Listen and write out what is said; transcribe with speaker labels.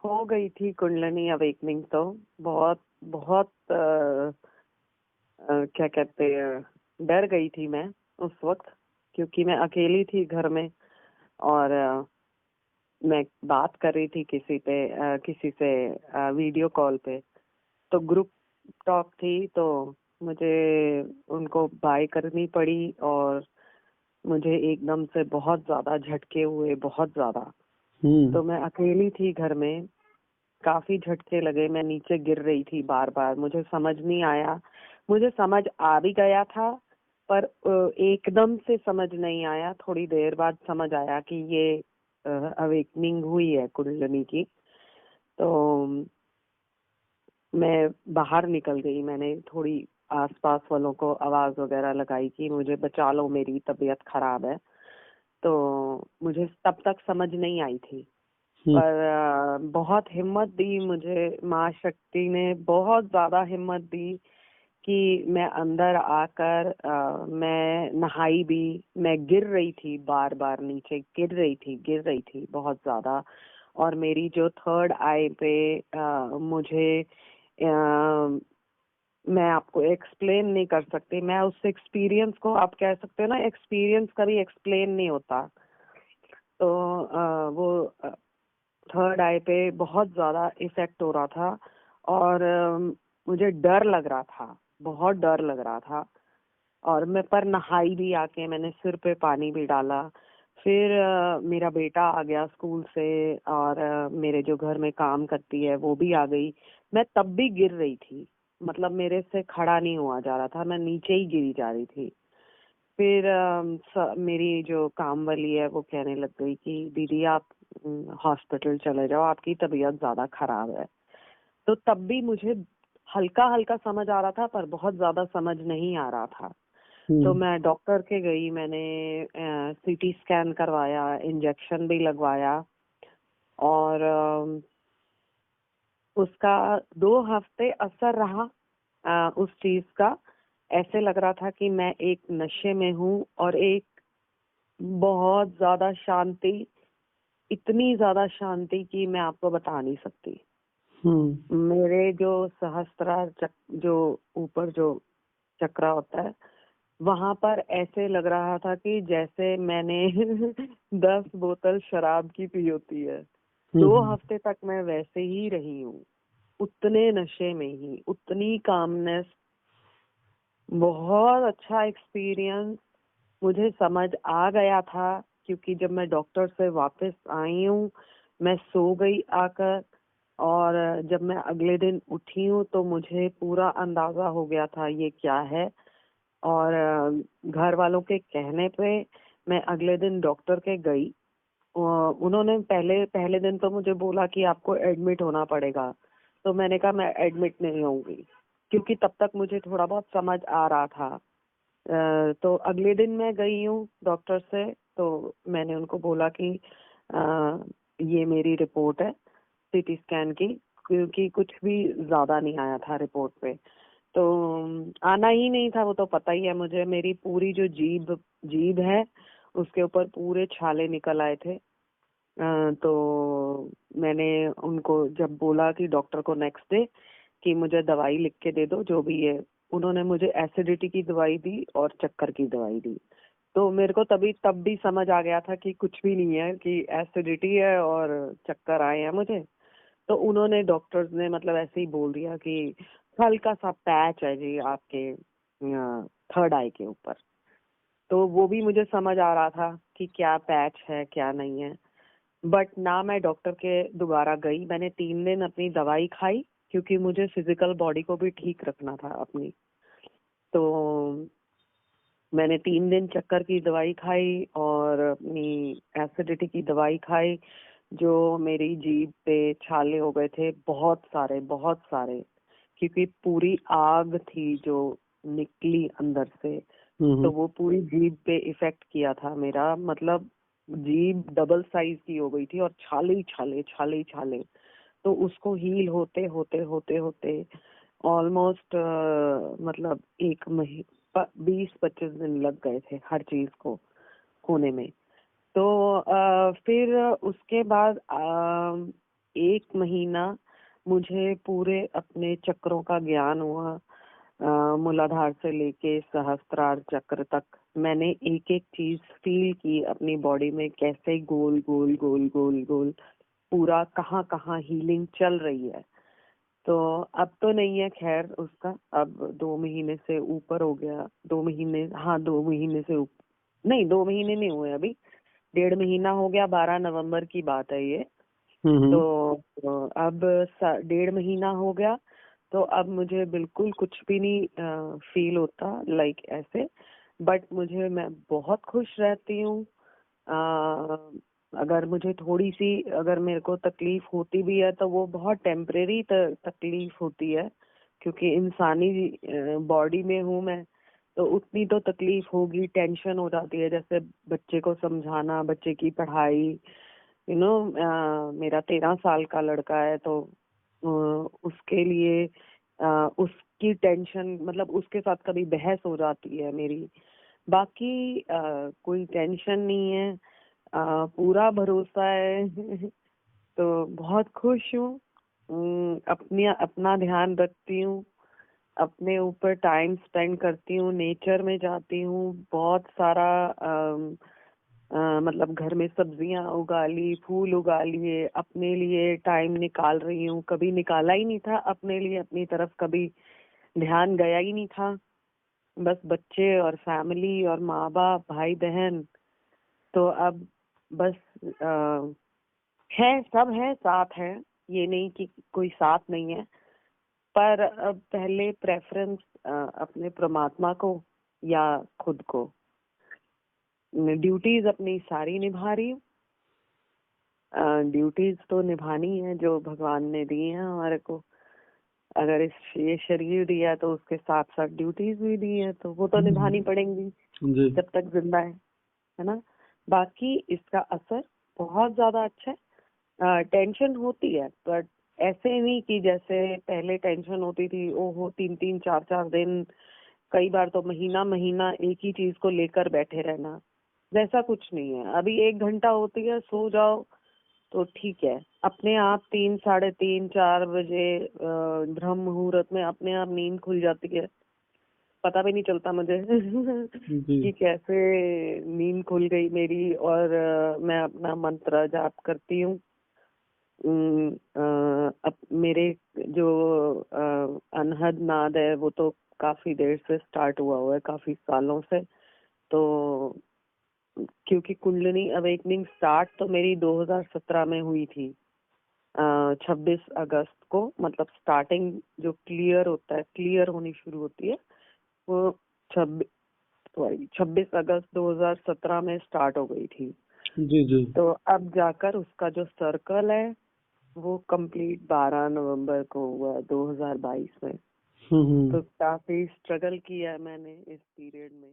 Speaker 1: हो गई थी कुंडलिनी अवेकनिंग। तो बहुत बहुत क्या कहते हैं, डर गई थी मैं उस वक्त, क्योंकि मैं अकेली थी घर में। और मैं बात कर रही थी किसी से वीडियो कॉल पे। तो ग्रुप टॉक थी, तो मुझे उनको बाय करनी पड़ी और मुझे एकदम से बहुत ज्यादा झटके हुए, बहुत ज्यादा। तो मैं अकेली थी घर में, काफी झटके लगे, मैं नीचे गिर रही थी बार बार। मुझे समझ नहीं आया, मुझे समझ आ भी गया था पर एकदम से समझ नहीं आया। थोड़ी देर बाद समझ आया कि ये अवेकनिंग हुई है कुंडलिनी की। तो मैं बाहर निकल गई, मैंने थोड़ी आसपास वालों को आवाज वगैरह लगाई कि मुझे बचा लो, मेरी तबीयत खराब है। तो मुझे तब तक समझ नहीं आई थी, पर बहुत हिम्मत दी मुझे माँ शक्ति ने, बहुत ज्यादा हिम्मत दी कि मैं अंदर आकर मैं नहाई भी। मैं गिर रही थी, बार बार नीचे गिर रही थी बहुत ज्यादा। और मेरी जो थर्ड आई पे मुझे मैं आपको एक्सप्लेन नहीं कर सकती। मैं उस एक्सपीरियंस को, आप कह सकते हो ना, एक्सपीरियंस कभी एक्सप्लेन नहीं होता। तो वो थर्ड आई पे बहुत ज्यादा इफेक्ट हो रहा था और मुझे डर लग रहा था, बहुत डर लग रहा था। और मैं पर नहाई भी आके, मैंने सिर पे पानी भी डाला। फिर मेरा बेटा आ गया स्कूल से और मेरे जो घर में काम करती है वो भी आ गई। मैं तब भी गिर रही थी, मतलब मेरे से खड़ा नहीं हुआ जा रहा था, मैं नीचे ही गिरी जा रही थी। फिर मेरी जो काम वाली है वो कहने लग गई कि दीदी आप हॉस्पिटल चले जाओ, आपकी तबीयत ज्यादा खराब है। तो तब भी मुझे हल्का हल्का समझ आ रहा था पर बहुत ज्यादा समझ नहीं आ रहा था। तो मैं डॉक्टर के गई, मैंने सीटी स्कैन करवाया, इंजेक्शन भी लगवाया और उसका 2 हफ्ते असर रहा उस चीज का। ऐसे लग रहा था कि मैं एक नशे में हूँ और एक बहुत ज्यादा शांति, इतनी ज्यादा शांति कि मैं आपको बता नहीं सकती। मेरे जो जो ऊपर जो चक्रा होता है, वहां पर ऐसे लग रहा था कि जैसे मैंने 10 बोतल शराब की पी होती है। 2 हफ्ते तक मैं वैसे ही रही हूँ, उतने नशे में ही, उतनी कामनेस। बहुत अच्छा एक्सपीरियंस। मुझे समझ आ गया था क्योंकि जब मैं डॉक्टर से वापस आई हूँ, मैं सो गई आकर और जब मैं अगले दिन उठी हूँ तो मुझे पूरा अंदाजा हो गया था ये क्या है। और घर वालों के कहने पे मैं अगले दिन डॉक्टर के गई। उन्होंने पहले दिन तो मुझे बोला कि आपको एडमिट होना पड़ेगा। तो मैंने कहा मैं एडमिट नहीं होऊंगी, क्योंकि तब तक मुझे थोड़ा बहुत समझ आ रहा था। तो अगले दिन मैं गई हूँ डॉक्टर से, तो मैंने उनको बोला कि ये मेरी रिपोर्ट है सीटी स्कैन की, क्योंकि कुछ भी ज्यादा नहीं आया था रिपोर्ट पे। तो आना ही नहीं था, वो तो पता ही है मुझे। मेरी पूरी जो जीभ है उसके ऊपर पूरे छाले निकल आए थे। तो मैंने उनको जब बोला कि डॉक्टर को नेक्स्ट डे कि मुझे दवाई लिख के दे दो जो भी है, उन्होंने मुझे एसिडिटी की दवाई दी और चक्कर की दवाई दी। तो मेरे को तब भी समझ आ गया था कि कुछ भी नहीं है, कि एसिडिटी है और चक्कर आए हैं मुझे। तो उन्होंने, डॉक्टर्स ने मतलब ऐसे ही बोल दिया कि हल्का सा पैच है जी आपके थर्ड आई के ऊपर। तो वो भी मुझे समझ आ रहा था कि क्या पैच है क्या नहीं है। बट ना मैं डॉक्टर के दोबारा गई, मैंने 3 दिन अपनी दवाई खाई क्योंकि मुझे फिजिकल बॉडी को भी ठीक रखना था अपनी। तो मैंने 3 दिन चक्कर की दवाई खाई और अपनी एसिडिटी की दवाई खाई। जो मेरी जीभ पे छाले हो गए थे बहुत सारे, बहुत सारे, क्योंकि पूरी आग थी जो निकली अंदर से। तो वो पूरी जीभ पे इफेक्ट किया था मेरा, मतलब जीभ डबल साइज की हो गई थी और छाले ही छाले, छाले ही छाले। तो उसको हील होते होते होते होते ऑलमोस्ट मतलब 20-25 दिन लग गए थे हर चीज को होने में। तो फिर उसके बाद 1 महीना मुझे पूरे अपने चक्रों का ज्ञान हुआ। मूलाधार से लेके सहस्त्रार चक्र तक मैंने एक एक चीज फील की अपनी बॉडी में, कैसे गोल गोल गोल गोल गोल पूरा कहाँ कहाँ हीलिंग चल रही है। तो अब तो नहीं है खैर उसका, अब 2 महीने से ऊपर हो गया। 2 महीने, हाँ 2 महीने से नहीं 2 महीने नहीं हुए अभी, 1.5 महीना हो गया। 12 नवंबर की बात है ये। तो अब 1.5 महीना हो गया, तो अब मुझे बिल्कुल कुछ भी नहीं फील होता लाइक ऐसे। बट मैं बहुत खुश रहती हूँ। अगर मुझे थोड़ी सी, अगर मेरे को तकलीफ होती भी है तो वो बहुत टेम्परेरी तकलीफ होती है, क्योंकि इंसानी बॉडी में हूँ मैं, तो उतनी तो तकलीफ होगी, टेंशन हो जाती है। जैसे बच्चे को समझाना, बच्चे की पढ़ाई, मेरा 13 साल का लड़का है, तो उसके लिए उसकी टेंशन, मतलब उसके साथ कभी बहस हो जाती है मेरी। बाकी कोई टेंशन नहीं है, पूरा भरोसा है। तो बहुत खुश हूँ। अपना ध्यान रखती हूँ, अपने ऊपर टाइम स्पेंड करती हूँ, नेचर में जाती हूँ, बहुत सारा मतलब घर में सब्जियां उगा ली, फूल उगा लिए, अपने लिए टाइम निकाल रही हूँ। कभी निकाला ही नहीं था अपने लिए, अपनी तरफ कभी ध्यान गया ही नहीं था। बस बच्चे और फैमिली और माँ बाप, भाई बहन, तो अब बस है, सब है, साथ है, ये नहीं कि कोई साथ नहीं है। पर अब पहले प्रेफरेंस अपने परमात्मा को या खुद को। ड्यूटीज अपनी सारी निभा रही हूँ। ड्यूटीज तो निभानी है जो भगवान ने दी है हमारे को। अगर ये शरीर दिया तो उसके साथ साथ ड्यूटीज भी दी है, तो वो तो निभानी पड़ेंगी जब तक जिंदा है ना। बाकी इसका असर बहुत ज्यादा अच्छा है। टेंशन होती है, बट ऐसे नहीं कि जैसे पहले टेंशन होती थी, ओहो 3-3 4-4 दिन, कई बार तो महीना महीना एक ही चीज को लेकर बैठे रहना, वैसा कुछ नहीं है। अभी 1 घंटा होती है, सो जाओ तो ठीक है। अपने आप 3, 3:30, 4 बजे ब्रह्म मुहूर्त में अपने आप नींद खुल जाती है, पता भी नहीं चलता मुझे कि कैसे नींद खुल गई मेरी। और मैं अपना मंत्र जाप करती हूँ। अब मेरे जो अनहद नाद है वो तो काफी देर से स्टार्ट हुआ है, काफी सालों से। तो क्योंकि कुंडलिनी अवेकनिंग स्टार्ट तो मेरी 2017 में हुई थी, 26 अगस्त को। मतलब स्टार्टिंग जो क्लियर होता है, क्लियर होनी शुरू होती है, वो 26 अगस्त 2017 में स्टार्ट हो गई थी। जी। तो अब जाकर उसका जो सर्कल है वो कंप्लीट 12 नवंबर को हुआ 2022 में। तो काफी स्ट्रगल किया मैंने इस पीरियड में।